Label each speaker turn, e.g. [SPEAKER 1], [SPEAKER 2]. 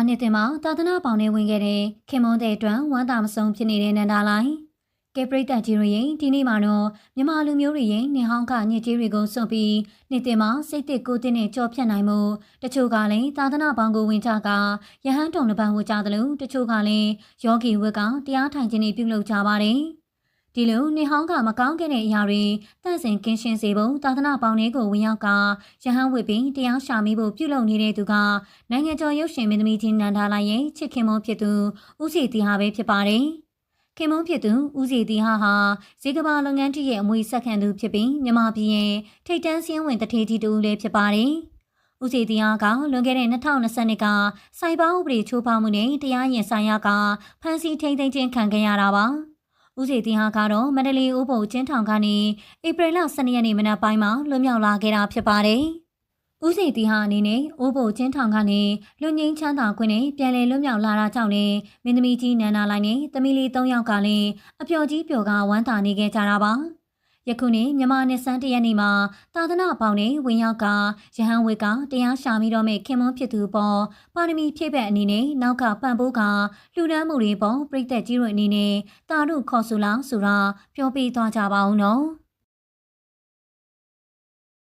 [SPEAKER 1] နှစ်တင်မှာသာသနာပေါင်းနဲ့ဝင်ခဲ့တဲ့ခင်မွန်းတဲ့အတွက်ဝမ်းသာမဆုံးဖြစ်နေတဲ့နန္ဒာလိုင်းကဲပရိသတ်ကြီးတို့ရဲ့ဒီနေ့မှာတော့မြန်မာလူမျိုးတွေရဲ့နေဟောင်းကညစ်ကြေးတွေကိုစွန့်ပြီးနှစ်တင်မှာစိတ်တစ်ကိုယ်တစ်နဲ့ကြော်ဖြတ်နိုင်မှုတချို့ကလည်းသာသနာပေါင်းကိုဝင်ကြကရဟန်းတော်တစ်ပန်းဝကြသလိုတချို့ကလည်းယောဂီဝက်ကတရားထိုင်ခြင်းတွေပြုလုပ်ကြပါတယ်ဒီလိုနေဟောင်းကမကောင်းခဲ့တဲ့အရာတွေတန့်စင်ကင်းရှင်းစေဖို့သာသနာပေါင်းတွေကိုဝင်ရောက်ကရဟန်းဝစ်ပြီးတရားရှာမိဖို့ပြုလုပ်နေတဲ့သူကနိုင်ငံကျော်ရုပ်ရှင်မင်းသမီးကြီးနန္ဒာလိုင်းရဲ့ချစ်ခင်မွန်းဖြစ်သူဦးစီတီဟာပဲဖြစ်ပါတယ်။ခင်မွန်းဖြစ်သူဦးစီတီဟာဇေကဘာလုပ်ငန်းကြီးရဲ့အမွေဆက်ခံသူဖြစ်ပြီးမြန်မာပြည်ရဲ့ထိပ်တန်းစင်းဝင်တထေးကြီးတူလည်းဖြစ်ပါတယ်။ဦးစီတီဟာကလွန်ခဲ့တဲ့2020ကစိုက်ဘာဥပဒေချိုးဖောက်မှုနဲ့တရားရင်ဆိုင်ရကဖမ်းဆီးထိန်းသိမ်းခြင်းခံခဲ့ရတာပါ။ဦးစီတီဟာကတော့မန္တလေးအိုးဘုံကျင်းထောင်ကနေဧပြီလ12ရက်နေ့မနက်ပိုင်းမှာလွတ်မြောက်လာခဲ့တာဖြစ်ပါတယ်။ဦးစီတီဟာအနေနဲ့အိုးဘုံကျင်းထောင်ကနေလူငင်းချမ်းသာခွင့်နဲ့ပြန်လည်လွတ်မြောက်လာတာကြောင့်လည်းမင်းသမီးကြီးနန္ဒာလိုင်းနဲ့သမီးလေး3ယောက်ကလည်းအပျော်ကြီးပျော်ကဝမ်းသာနေခဲ့ကြတာပါ။ယခုနေ့မြန်မာနှစ်ဆန်းတရက်နေ့မှာသာသနာပေါင်းနဲ့ဝင်ရောက်ကရဟန်းဝက်ကတရားရှာမိတော့မဲ့ခင်မွန်းဖြစ်သူပေါ်ပါရမီဖြည့်ဘက်အနေနဲ့နောက်ကပံ့ပိုးကလူဒန်းမှုတွေပေါ်ပြည်သက်ကြီးတို့အနေနဲ့တာတို့ခေါ်ဆိုလားဆိုတာပြောပြသွားကြပါဦးနော်။